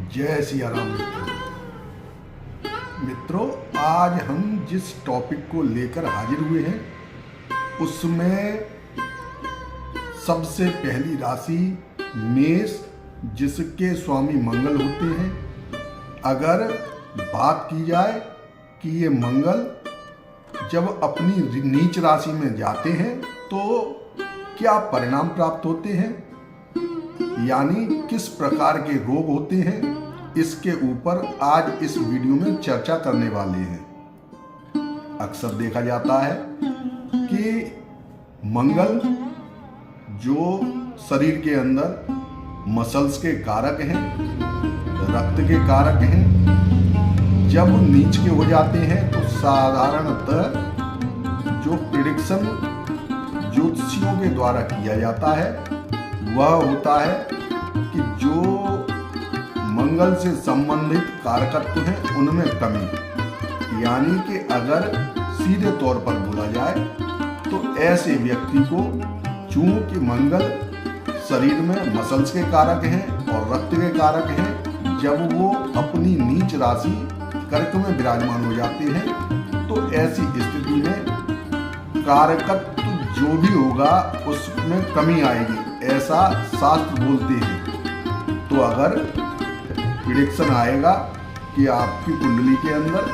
जय सिया राम मित्रों, आज हम जिस टॉपिक को लेकर हाजिर हुए हैं उसमें सबसे पहली राशि मेष, जिसके स्वामी मंगल होते हैं। अगर बात की जाए कि ये मंगल जब अपनी नीच राशि में जाते हैं तो क्या परिणाम प्राप्त होते हैं, यानी किस प्रकार के रोग होते हैं, इसके ऊपर आज इस वीडियो में चर्चा करने वाले हैं। अक्सर देखा जाता है कि मंगल जो शरीर के अंदर मसल्स के कारक हैं, रक्त के कारक हैं, जब नीच के हो जाते हैं तो साधारणतः जो प्रिडिक्शन ज्योतिषियों के द्वारा किया जाता है वह होता है कि जो मंगल से संबंधित कारकत्व हैं उनमें कमी, यानी कि अगर सीधे तौर पर बोला जाए तो ऐसे व्यक्ति को, चूंकि मंगल शरीर में मसल्स के कारक हैं और रक्त के कारक हैं, जब वो अपनी नीच राशि कर्क में विराजमान हो जाते हैं तो ऐसी स्थिति में कारकत्व जो भी होगा उसमें कमी आएगी, ऐसा शास्त्र बोलते हैं। तो अगर प्रिडिक्शन आएगा कि आपकी कुंडली के अंदर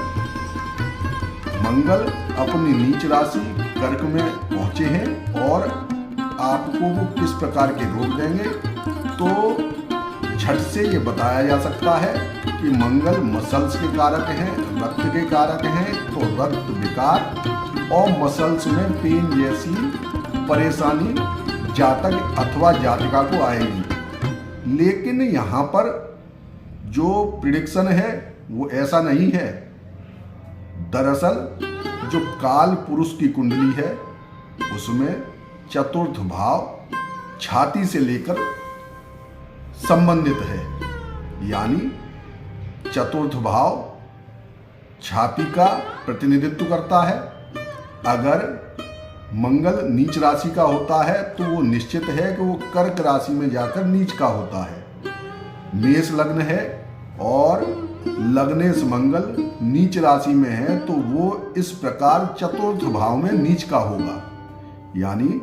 मंगल अपनी नीच राशि कर्क में पहुंचे हैं और आपको वो किस प्रकार के रोग देंगे, तो झट से ये बताया जा सकता है कि मंगल मसल्स के कारक हैं, रक्त के कारक हैं, तो रक्त विकार और मसल्स में पेन जैसी परेशानी जातक अथवा जातिका को आएगी। लेकिन यहाँ पर जो प्रिडिक्शन है वो ऐसा नहीं है। दरअसल जो काल पुरुष की कुंडली है उसमें चतुर्थ भाव छाती से लेकर संबंधित है, यानी चतुर्थ भाव छाती का प्रतिनिधित्व करता है। अगर मंगल नीच राशि का होता है तो वो निश्चित है कि वो कर्क राशि में जाकर नीच का होता है। मेष लग्न है और लग्नेश मंगल नीच राशि में है तो वो इस प्रकार चतुर्थ भाव में नीच का होगा, यानी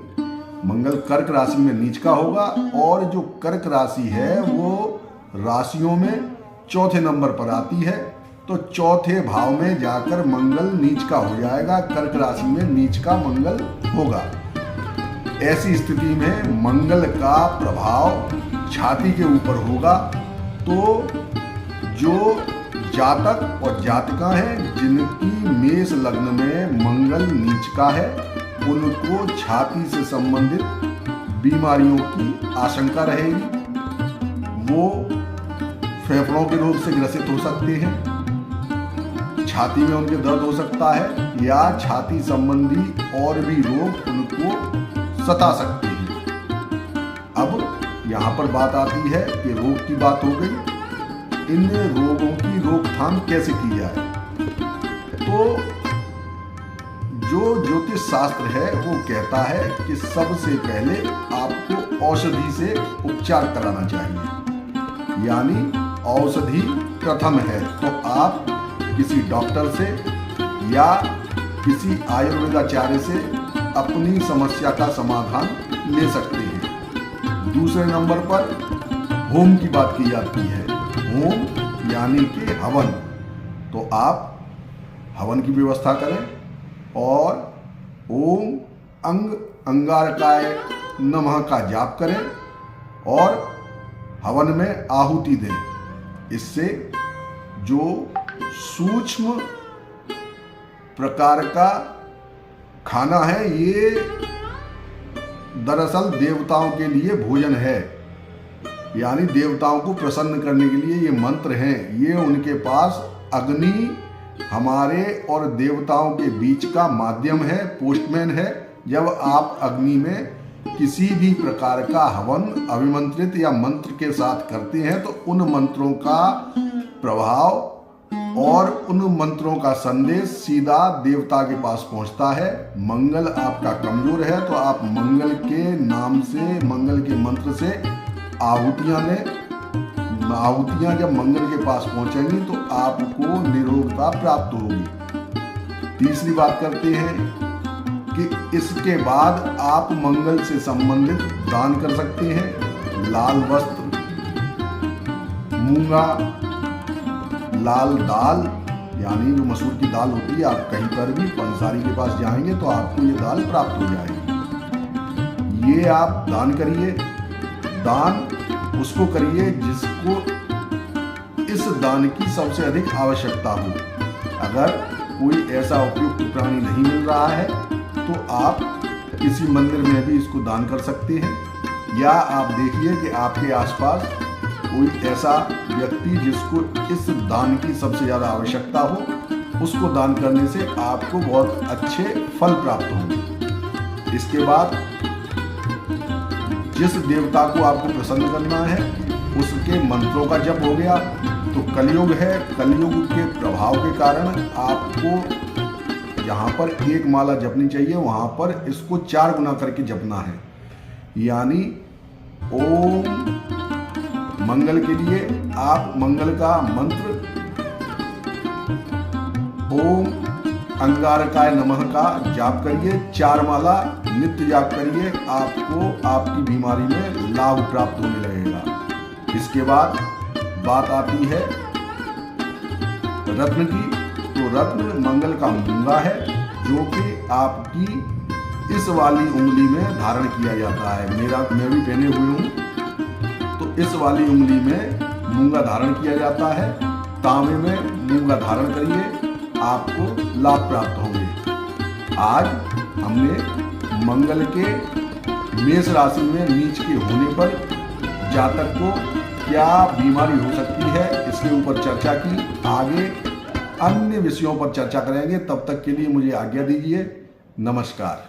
मंगल कर्क राशि में नीच का होगा। और जो कर्क राशि है वो राशियों में चौथे नंबर पर आती है, तो चौथे भाव में जाकर मंगल नीच का हो जाएगा, कर्क राशि में नीच का मंगल होगा। ऐसी स्थिति में मंगल का प्रभाव छाती के ऊपर होगा, तो जो जातक और जातिका हैं जिनकी मेष लग्न में मंगल नीच का है उनको छाती से संबंधित बीमारियों की आशंका रहेगी। वो फेफड़ों के रोग से ग्रसित हो सकते हैं, छाती में उनके दर्द हो सकता है या छाती संबंधी और भी रोग उनको सता सकते हैं। अब यहाँ पर बात आती है कि रोग की बात हो गई, इन रोगों की रोकथाम कैसे की जाए। तो जो ज्योतिष शास्त्र है वो कहता है कि सबसे पहले आपको औषधि से उपचार कराना चाहिए, यानी औषधि प्रथम है। तो आप किसी डॉक्टर से या किसी आयुर्वेदाचार्य से अपनी समस्या का समाधान ले सकते हैं। दूसरे नंबर पर होम की बात की जाती है। होम यानी कि हवन, तो आप हवन की व्यवस्था करें और ओम अंग अंगारकाय नमः का जाप करें और हवन में आहुति दें। इससे जो सूक्ष्म प्रकार का खाना है ये दरअसल देवताओं के लिए भोजन है, यानी देवताओं को प्रसन्न करने के लिए ये मंत्र हैं। ये उनके पास अग्नि हमारे और देवताओं के बीच का माध्यम है, पोस्टमैन है। जब आप अग्नि में किसी भी प्रकार का हवन अभिमंत्रित या मंत्र के साथ करते हैं तो उन मंत्रों का प्रभाव और उन मंत्रों का संदेश सीधा देवता के पास पहुंचता है। मंगल आपका कमजोर है तो आप मंगल के नाम से, मंगल के मंत्र से आहुतियां दें, आहुतियां जब मंगल के पास पहुंचेंगी तो आपको निरोगता प्राप्त होगी। तीसरी बात करते हैं कि इसके बाद आप मंगल से संबंधित दान कर सकते हैं। लाल वस्त्र, मूंगा, लाल दाल यानी जो मसूर की दाल होती है, आप कहीं पर भी पंसारी के पास जाएंगे तो आपको ये दाल प्राप्त हो जाएगी। ये आप दान करिए। दान उसको करिए जिसको इस दान की सबसे अधिक आवश्यकता हो। अगर कोई ऐसा उपयुक्त प्राणी नहीं मिल रहा है तो आप किसी मंदिर में भी इसको दान कर सकते हैं, या आप देखिए कि आपके आसपास कोई ऐसा व्यक्ति जिसको इस दान की सबसे ज़्यादा आवश्यकता हो, उसको दान करने से आपको बहुत अच्छे फल प्राप्त होंगे। इसके बाद जिस देवता को आपको प्रसन्न करना है उसके मंत्रों का जप हो गया। तो कलयुग है, कलयुग के प्रभाव के कारण आपको जहाँ पर एक माला जपनी चाहिए वहाँ पर इसको 4 गुना करके जपना है। यानी ओम मंगल के लिए आप मंगल का मंत्र ओम अंगारकाय नमः का जाप करिए, 4 माला नित्य जाप करिए, आपको आपकी बीमारी में लाभ प्राप्त होने लगेगा। इसके बाद बात आती है रत्न की। तो रत्न मंगल का मूंगा है जो कि आपकी इस वाली उंगली में धारण किया जाता है। मैं भी पहने हुए हूँ। तो इस वाली उंगली में मूंगा धारण किया जाता है। तांबे में मूंगा धारण करिए, आपको लाभ प्राप्त होंगे। आज हमने मंगल के मेष राशि में नीच के होने पर जातक को क्या बीमारी हो सकती है इसके ऊपर चर्चा की। आगे अन्य विषयों पर चर्चा करेंगे। तब तक के लिए मुझे आज्ञा दीजिए। नमस्कार।